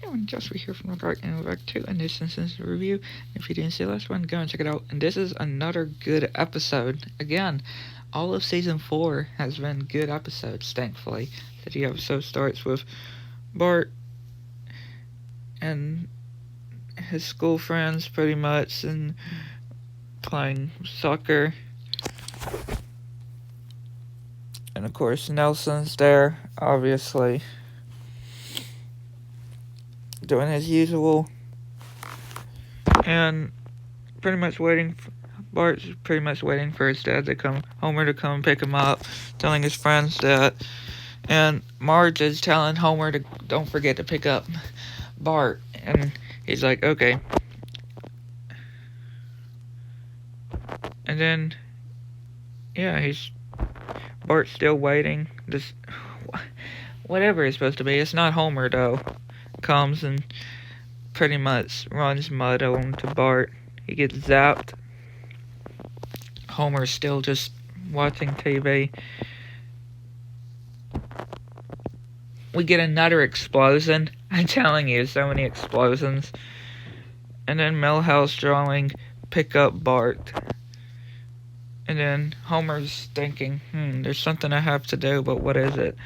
And just we hear from the card and we're back to a new Simpsons review. If you didn't see the last one, go and check it out. And this is another good episode. Again, all of season 4 has been good episodes, thankfully. The episode starts with Bart and his school friends pretty much and playing soccer. And of course Nelson's there, obviously, doing his usual. And pretty much Bart's pretty much waiting for his dad to come, Homer to come pick him up, telling his friends that. And Marge is telling Homer to don't forget to pick up Bart. And he's like, okay. And then, yeah, Bart's still waiting. This, whatever it's supposed to be. It's not Homer, though. Comes and pretty much runs mud onto Bart. He gets zapped. Homer's still just watching TV. We get another explosion. I'm telling you, so many explosions. And then Milhouse drawing pick up Bart. And then Homer's thinking, there's something I have to do, but what is it?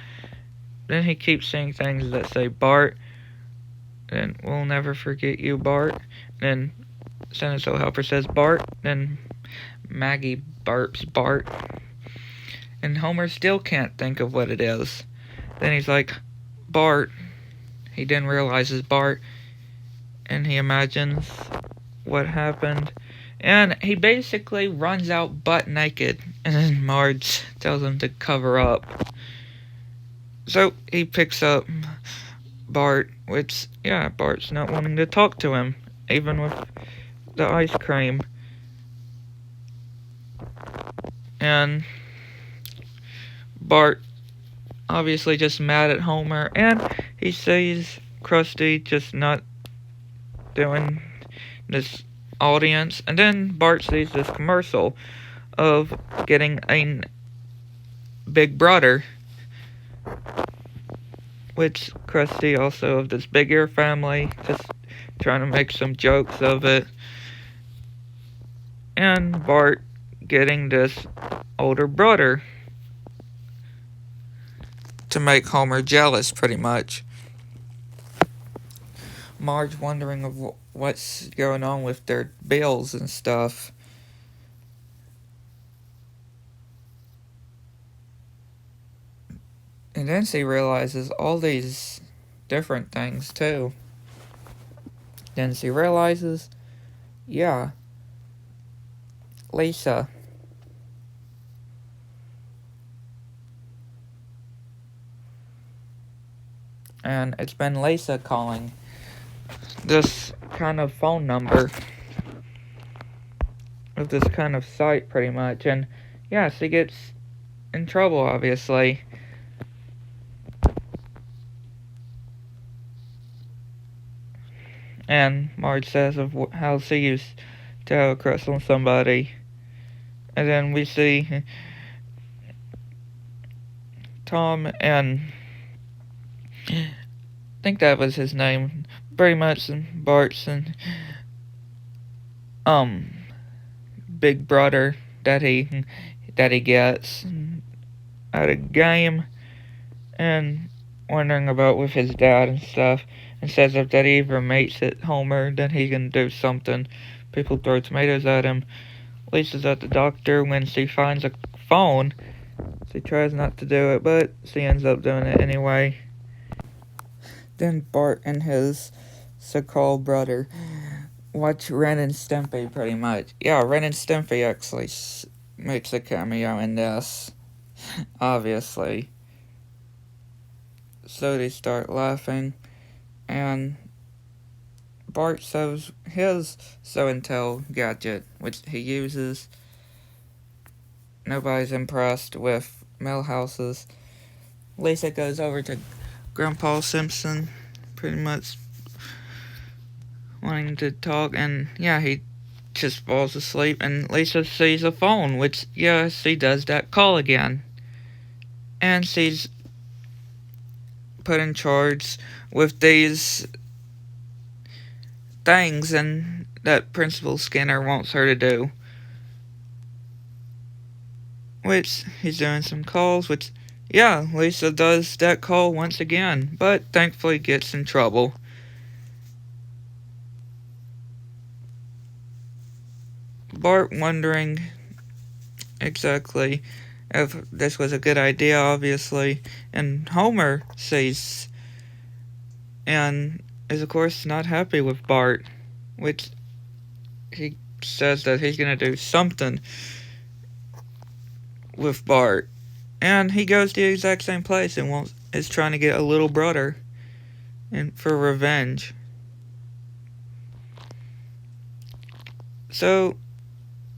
Then he keeps saying things that say Bart. And we'll never forget you, Bart. Then Senator Helper says Bart. Then Maggie burps Bart. And Homer still can't think of what it is. Then he's like, Bart. He then realizes Bart. And he imagines what happened. And he basically runs out butt naked. And then Marge tells him to cover up. So he picks up Bart, which, yeah, Bart's not wanting to talk to him, even with the ice cream. And Bart obviously just mad at Homer, and he sees Krusty just not doing this audience, and then Bart sees this commercial of getting a Big Brother, which Krusty also of this Big Ear family, just trying to make some jokes of it, and Bart getting this older brother to make Homer jealous, pretty much. Marge wondering of what's going on with their bills and stuff. And then she realizes all these different things, too. Then she realizes, yeah, Lisa. And it's been Lisa calling this kind of phone number of this kind of site, pretty much. And yeah, she gets in trouble, obviously. And Marge says of how she used to have a crush on somebody. And then we see Tom and I think that was his name, pretty much, and Bart's and Big Brother that he gets at a game, and wondering about with his dad and stuff, and says if that he ever makes it Homer, then he can do something. People throw tomatoes at him. Lisa's at the doctor when she finds a phone. She tries not to do it, but she ends up doing it anyway. Then Bart and his so-called brother watch Ren and Stimpy, pretty much. Yeah, Ren and Stimpy actually makes a cameo in this, obviously. So they start laughing, and Bart shows his show-and-tell gadget, which he uses. Nobody's impressed with Milhouse's. Lisa goes over to Grandpa Simpson, pretty much wanting to talk, and yeah, he just falls asleep, and Lisa sees a phone, which, yeah, she does that call again. And she's put in charge with these things and that Principal Skinner wants her to do. Which he's doing some calls, which, yeah, Lisa does that call once again, but thankfully gets in trouble. Bart wondering exactly if this was a good idea, obviously, and Homer sees and is, of course, not happy with Bart, which he says that he's gonna do something with Bart. And he goes to the exact same place and is trying to get a little brother and for revenge. So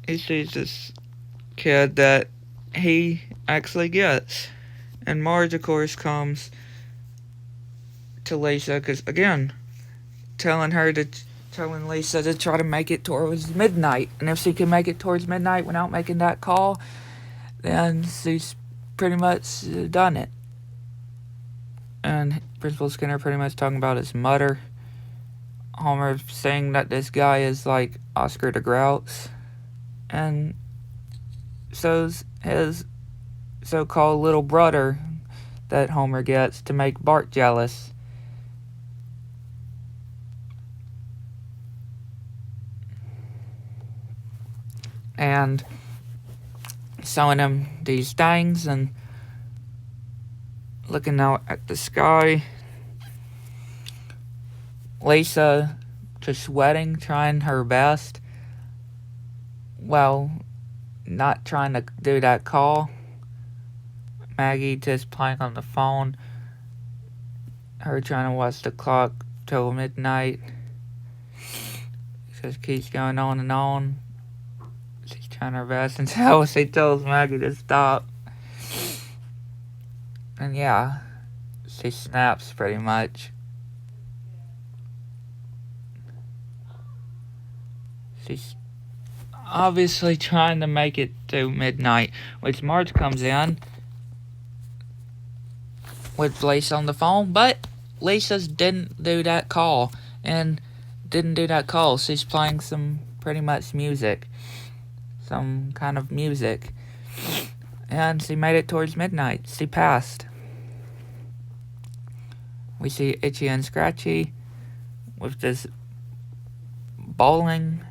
he sees this kid that he actually gets. And Marge, of course, comes to Lisa because, again, telling Lisa to try to make it towards midnight. And if she can make it towards midnight without making that call, then she's pretty much done it. And Principal Skinner pretty much talking about his mother. Homer saying that this guy is like Oscar the Grouch. And so's his so-called little brother that Homer gets to make Bart jealous. And showing him these things and looking out at the sky. Lisa just sweating, trying her best. Well, not trying to do that call. Maggie just playing on the phone. Her trying to watch the clock till midnight. It just keeps going on and on. She's trying her best until she tells Maggie to stop. And yeah, she snaps pretty much. She's obviously trying to make it to midnight, which Marge comes in with Lisa on the phone, but Lisa's didn't do that call, she's playing some pretty much music, some kind of music, and she made it towards midnight. She passed. We see Itchy and Scratchy with this bowling.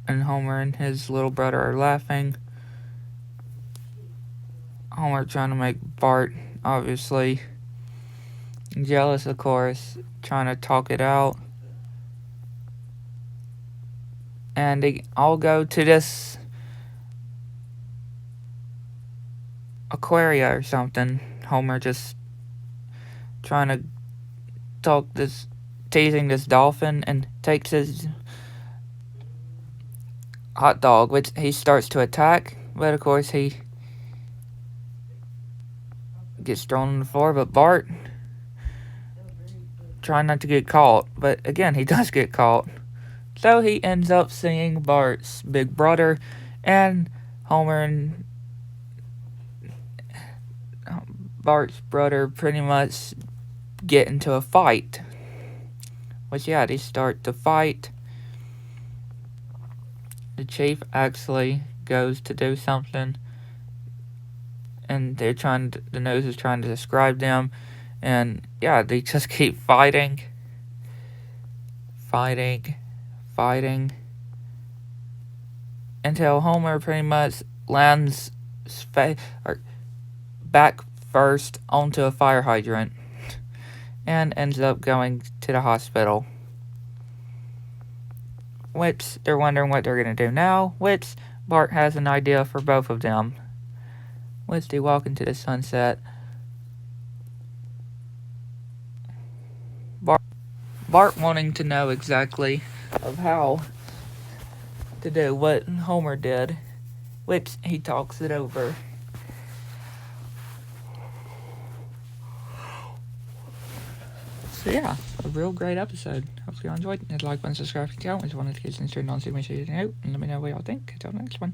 And Homer and his little brother are laughing. Homer trying to make Bart, obviously, jealous, of course, trying to talk it out. And they all go to this aquaria or something. Homer just trying to teasing this dolphin, and takes his hot dog, which he starts to attack, but of course he gets thrown on the floor. But Bart trying not to get caught, but again he does get caught. So he ends up seeing Bart's big brother, and Homer and Bart's brother pretty much get into a fight. Which, yeah, they start to fight. The chief actually goes to do something, and the nose is trying to describe them, and yeah, they just keep fighting, until Homer pretty much lands back first onto a fire hydrant, and ends up going to the hospital. Which they're wondering what they're going to do now, which Bart has an idea for both of them. Which they walk into the sunset. Bart wanting to know exactly of how to do what Homer did, which he talks it over. So yeah, a real great episode. Hope you all enjoyed. Hit like button, subscribe, and comment. If you wanted to get interested on see me, share it out, and let me know what y'all think. Until the next one.